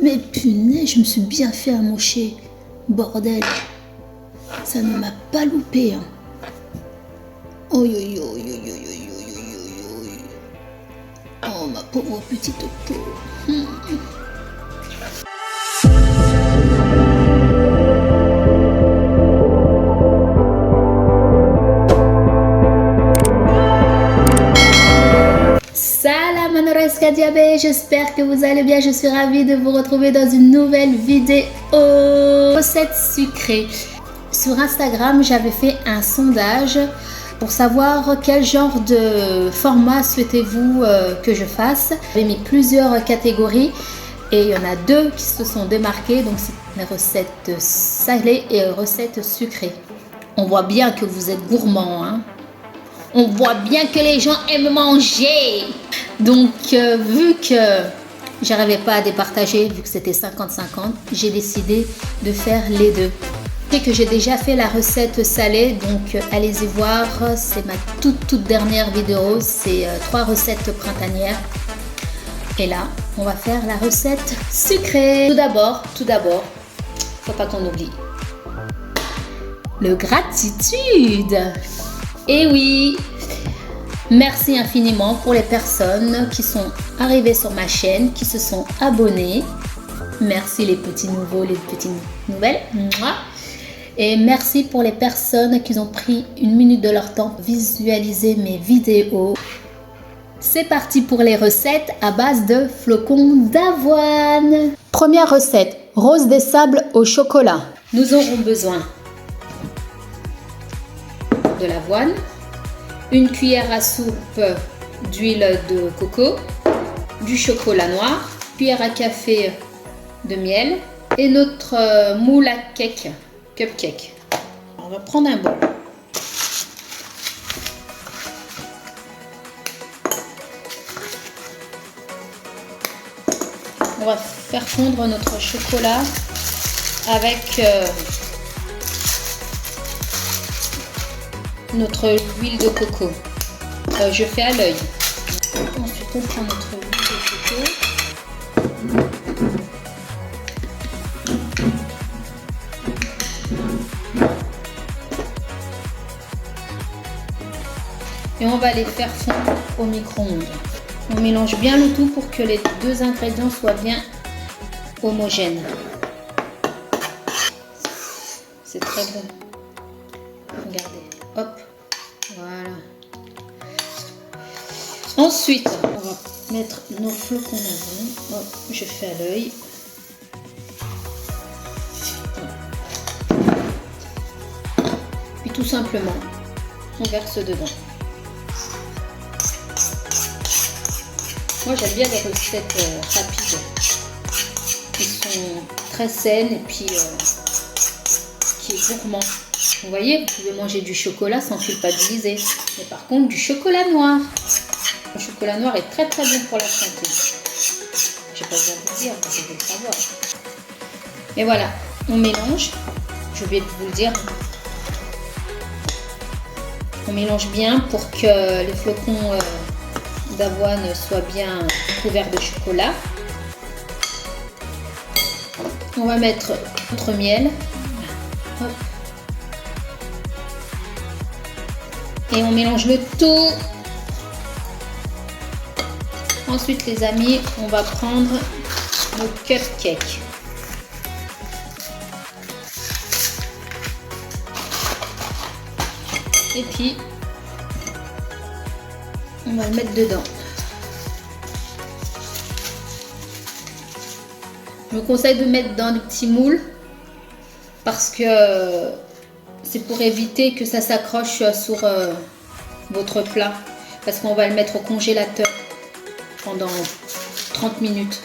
Mais punaise, je me suis bien fait amocher. Bordel. Ça ne m'a pas loupé. Hein. Oh, yo, yo, yo, yo, yo, yo, yo, yo, yo. Oh, ma pauvre petite peau. Salam Anoreska Diabé, j'espère que vous allez bien. Je suis ravie de vous retrouver dans une nouvelle vidéo recette sucrée. Sur Instagram, j'avais fait un sondage pour savoir quel genre de format souhaitez-vous que je fasse. J'ai mis plusieurs catégories et il y en a deux qui se sont démarquées. Donc c'est les recettes salées et les recettes sucrées. On voit bien que vous êtes gourmands, hein. On voit bien que les gens aiment manger. Donc, vu que j'arrivais pas à départager, vu que c'était 50-50, j'ai décidé de faire les deux. Et que j'ai déjà fait la recette salée, donc allez-y voir. C'est ma toute dernière vidéo. C'est 3 recettes printanières. Et là, on va faire la recette sucrée. Tout d'abord, faut pas qu'on oublie le gratitude. Et oui, merci infiniment pour les personnes qui sont arrivées sur ma chaîne, qui se sont abonnées. Merci les petits nouveaux, les petites nouvelles. Et merci pour les personnes qui ont pris une minute de leur temps pour visualiser mes vidéos. C'est parti pour les recettes à base de flocons d'avoine. Première recette, rose des sables au chocolat. Nous aurons besoin de l'avoine, une cuillère à soupe d'huile de coco, du chocolat noir, cuillère à café de miel et notre moule à cake, cupcake. On va prendre un bol. On va faire fondre notre chocolat avec notre huile de coco. Je fais à l'œil. Ensuite, on prend notre huile de coco. Et on va les faire fondre au micro-ondes. On mélange bien le tout pour que les deux ingrédients soient bien homogènes. C'est très bon. Regardez. Hop, voilà. Ensuite, on va mettre nos flocons d'avoine. Hop, je fais à l'œil. Puis tout simplement, on verse dedans. Moi, j'aime bien les recettes rapides, qui sont très saines et puis qui est gourmand. Vous voyez, vous pouvez manger du chocolat sans culpabiliser. Mais par contre, du chocolat noir. Le chocolat noir est très bon pour la santé. Je n'ai pas besoin de vous dire, vous devez le savoir. Et voilà, on mélange. Je vais vous le dire. On mélange bien pour que les flocons d'avoine soient bien couverts de chocolat. On va mettre notre miel. Hop. Et on mélange le tout. Ensuite, les amis, on va prendre nos cupcakes. Et puis, on va le mettre dedans. Je vous conseille de mettre dans des petits moules parce que c'est pour éviter que ça s'accroche sur votre plat, parce qu'on va le mettre au congélateur pendant 30 minutes.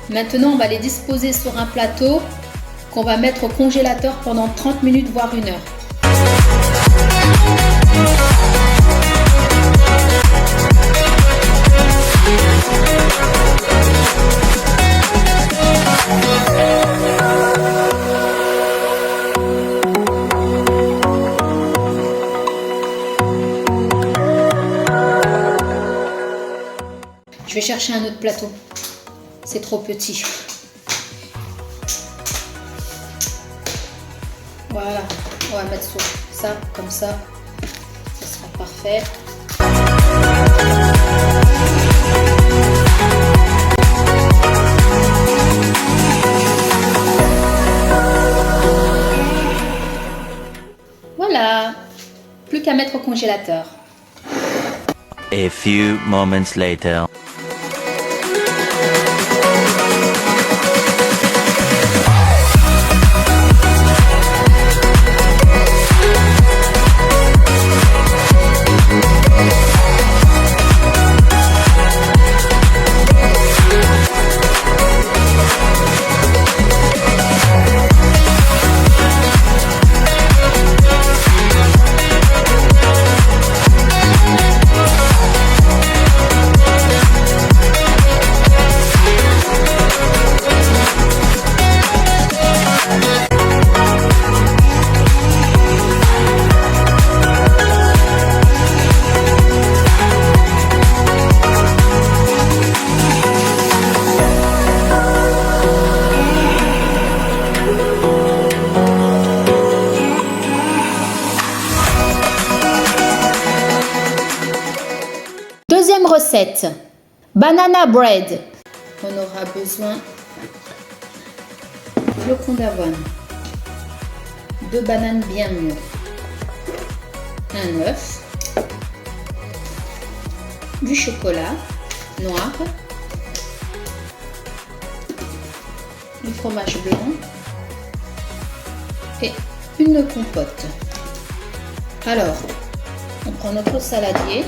Maintenant, on va les disposer sur un plateau qu'on va mettre au congélateur pendant 30 minutes, voire 1 heure. Je vais chercher un autre plateau. C'est trop petit. Voilà, on va mettre ça comme ça. Ce sera parfait. Voilà, plus qu'à mettre au congélateur. A few moments later. Deuxième recette, banana bread. On aura besoin de flocons d'avoine, 2 bananes bien mûres, un œuf, du chocolat noir, du fromage blanc et une compote. Alors, on prend notre saladier.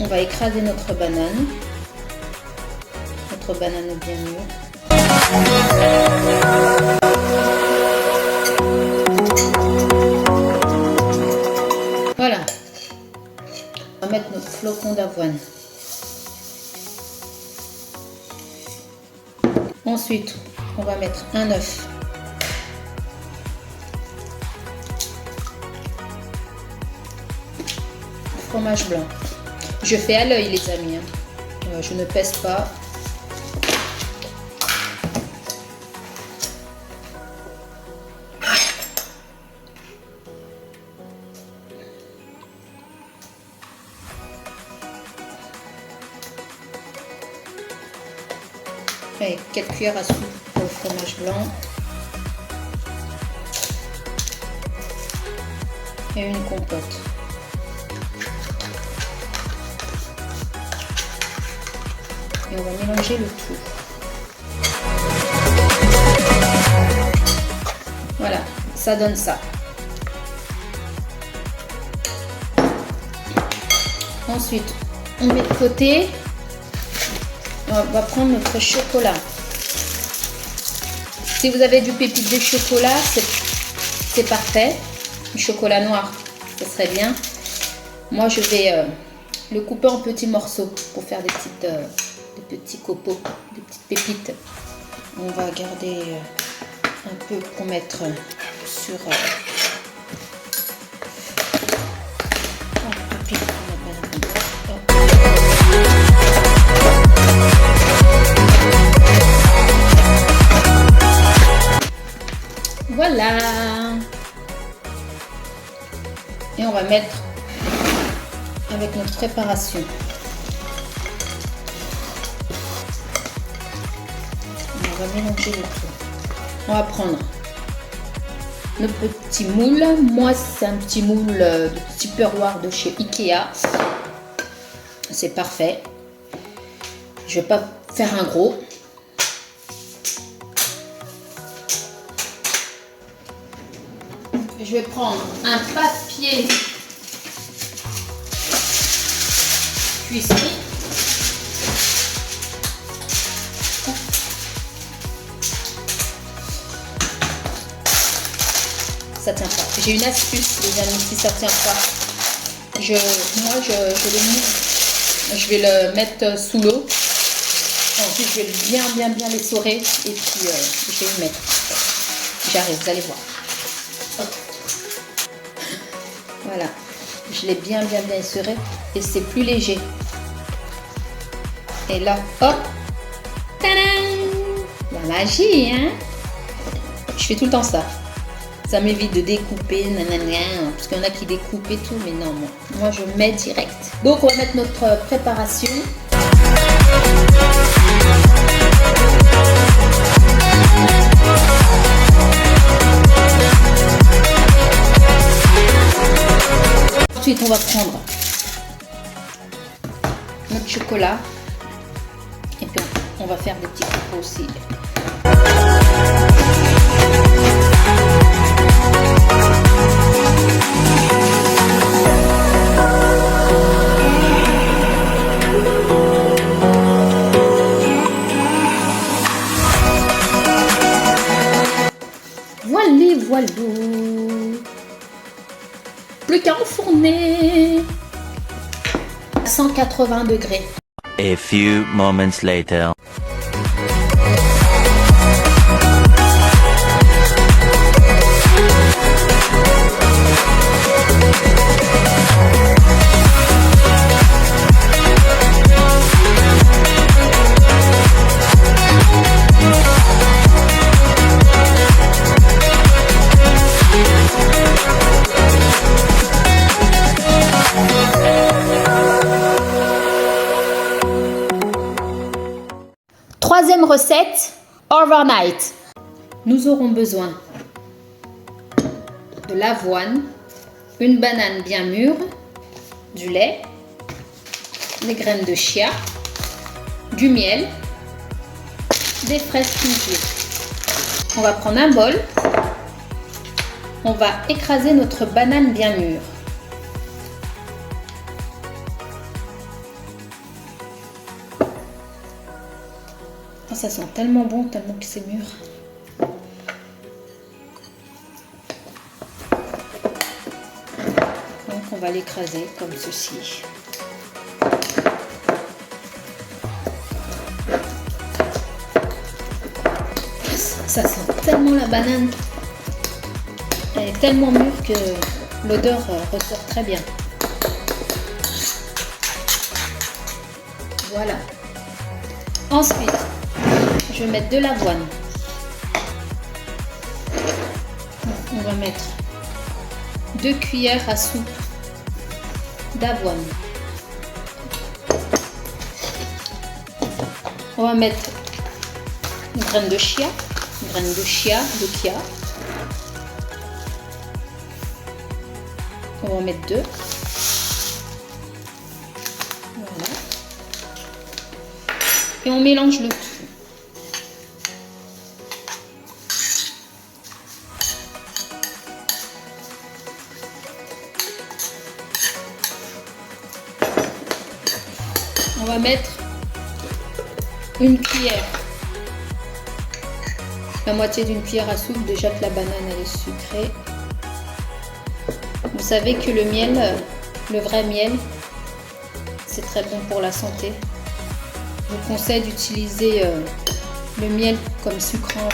On va écraser notre banane bien mûre. Voilà. On va mettre notre flocon d'avoine. Ensuite, on va mettre un œuf. Fromage blanc. Je fais à l'œil les amis, je ne pèse pas. Et 4 cuillères à soupe pour le fromage blanc. Et une compote. Et on va mélanger le tout. Voilà, ça donne ça. Ensuite, on met de côté. On va prendre notre chocolat. Si vous avez du pépite de chocolat, c'est parfait. Du chocolat noir, ce serait bien. Moi, je vais le couper en petits morceaux pour faire des petits copeaux, des petites pépites. On va garder un peu pour mettre sur voilà. Et on va mettre avec notre préparation. On va mélanger le tout. On va prendre le petit moule. Moi, c'est un petit moule de Tupperware de chez Ikea. C'est parfait. Je vais pas faire un gros. Je vais prendre un papier cuisserie. Ça tient pas. J'ai une astuce, les amis, si ça tient pas. Je vais le mettre sous l'eau. Ensuite, je vais bien l'essorer et puis je vais le mettre. J'arrive, vous allez voir. Hop. Voilà. Je l'ai bien essoré et c'est plus léger. Et là, hop, tadam, la magie, hein. Je fais tout le temps ça. Ça m'évite de découper, nanana, parce qu'il y en a qui découpent et tout, mais non, moi je mets direct. Donc on va mettre notre préparation. Ensuite, on va prendre notre chocolat et puis on va faire des petits copeaux aussi. Voilà. Plus qu'à enfourner. 180 degrés. A few moments later. Troisième recette, overnight. Nous aurons besoin de l'avoine, une banane bien mûre, du lait, des graines de chia, du miel, des fraises confitures. On va prendre un bol, on va écraser notre banane bien mûre. Ça sent tellement bon, tellement que c'est mûr. Donc on va l'écraser comme ceci. Ça sent tellement la banane. Elle est tellement mûre que l'odeur ressort très bien. Voilà. Ensuite, je vais mettre de l'avoine. On va mettre 2 cuillères à soupe d'avoine. On va mettre une graine de chia, de chia. On va en mettre 2. Voilà. Et on mélange le tout. On va mettre une cuillère, la moitié d'une cuillère à soupe, déjà que la banane elle est sucrée. Vous savez que le miel, le vrai miel, c'est très bon pour la santé. Je vous conseille d'utiliser le miel comme sucrant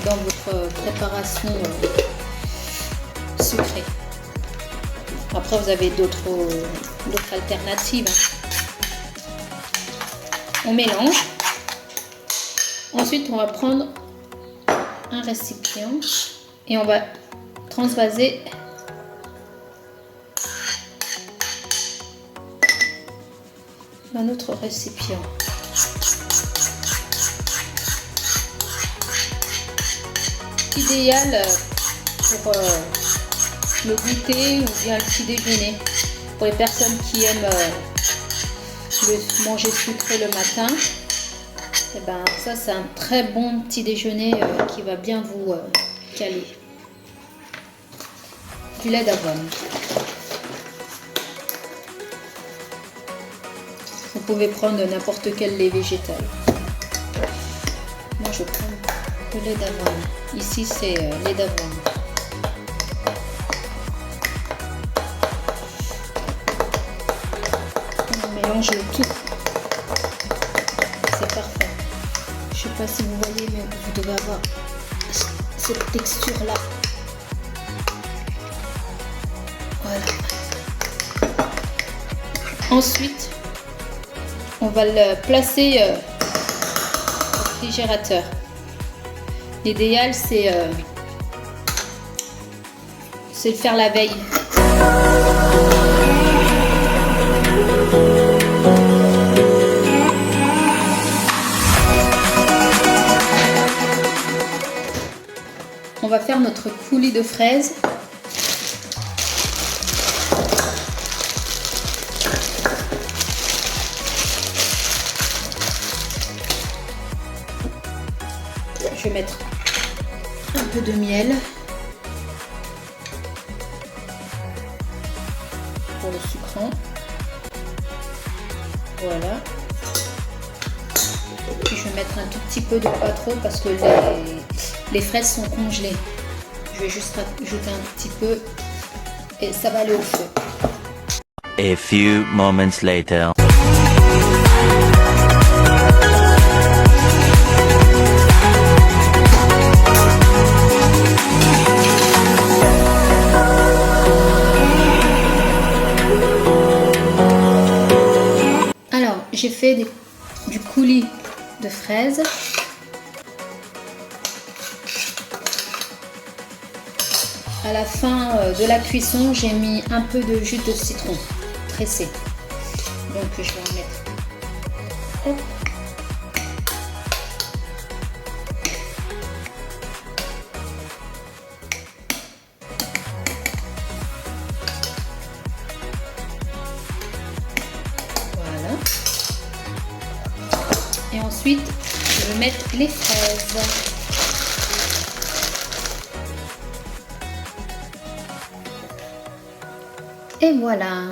dans votre préparation sucrée. Après vous avez d'autres alternatives. On mélange. Ensuite, on va prendre un récipient et on va transvaser dans notre récipient. Idéal pour le goûter ou bien le petit déjeuner. Pour les personnes qui aiment manger sucré le matin, et ben ça c'est un très bon petit déjeuner qui va bien vous caler. Du lait d'avoine. Vous pouvez prendre n'importe quel lait végétal. Moi je prends le lait d'avoine. Ici c'est lait d'avoine. On mélange le tout. C'est parfait. Je sais pas si vous voyez, mais vous devez avoir cette texture là. Voilà. Ensuite, on va le placer au réfrigérateur. L'idéal, c'est de faire la veille. On va faire notre coulis de fraises. Je vais mettre un peu de miel pour le sucrant. Voilà. Puis je vais mettre un tout petit peu de pas trop parce que les fraises sont congelées. Je vais juste rajouter un petit peu et ça va aller au feu. A few moments later. Alors, j'ai fait du coulis de fraises. À la fin de la cuisson, j'ai mis un peu de jus de citron pressé. Donc je vais en mettre. Hop. Voilà. Et ensuite, je vais mettre les fraises. Et voilà.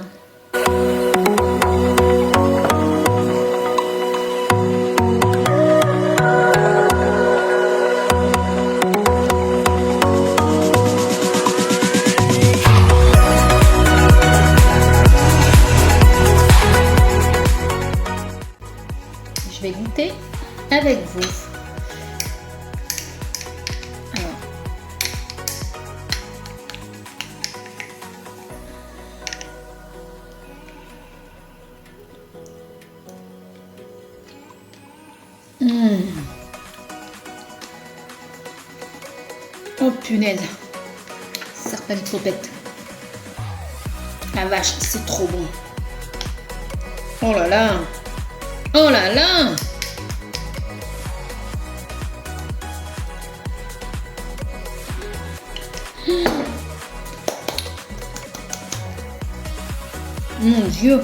Je vais goûter avec vous. Oh punaise, serpent topette. La vache, c'est trop bon. Oh là là. Oh là là. Mon Dieu.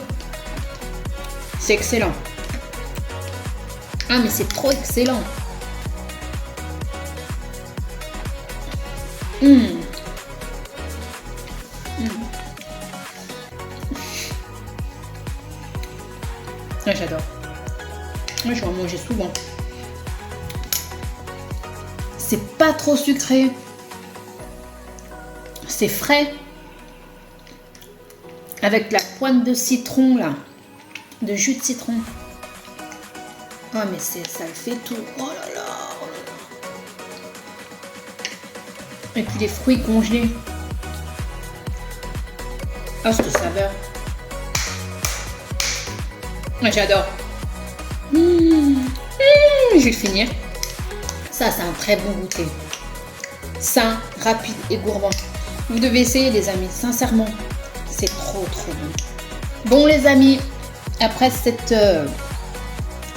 C'est excellent. Ah mais c'est trop excellent. Ah, j'adore. Moi, je vais en manger souvent. C'est pas trop sucré. C'est frais. Avec la pointe de citron là. De jus de citron. Oh mais ça le fait tout. Oh là là, oh là là. Et puis les fruits congelés. Oh cette saveur. Ouais, j'adore. Je vais le finir. Ça c'est un très bon goûter. Sain, rapide et gourmand. Vous devez essayer les amis, sincèrement. C'est trop bon. Bon les amis, après cette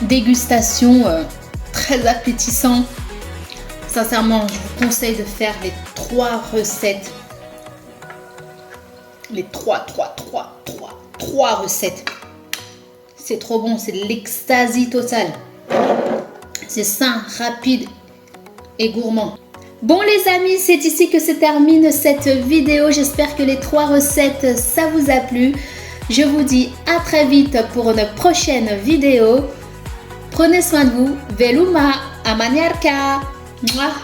dégustation très appétissante, sincèrement je vous conseille de faire les 3 recettes. Les 3 recettes. C'est trop bon, c'est l'extasie totale. C'est sain, rapide et gourmand. Bon les amis, c'est ici que se termine cette vidéo. J'espère que les 3 recettes, ça vous a plu. Je vous dis à très vite pour une prochaine vidéo. Prenez soin de vous. Veluma, Amaniarka. Mouah.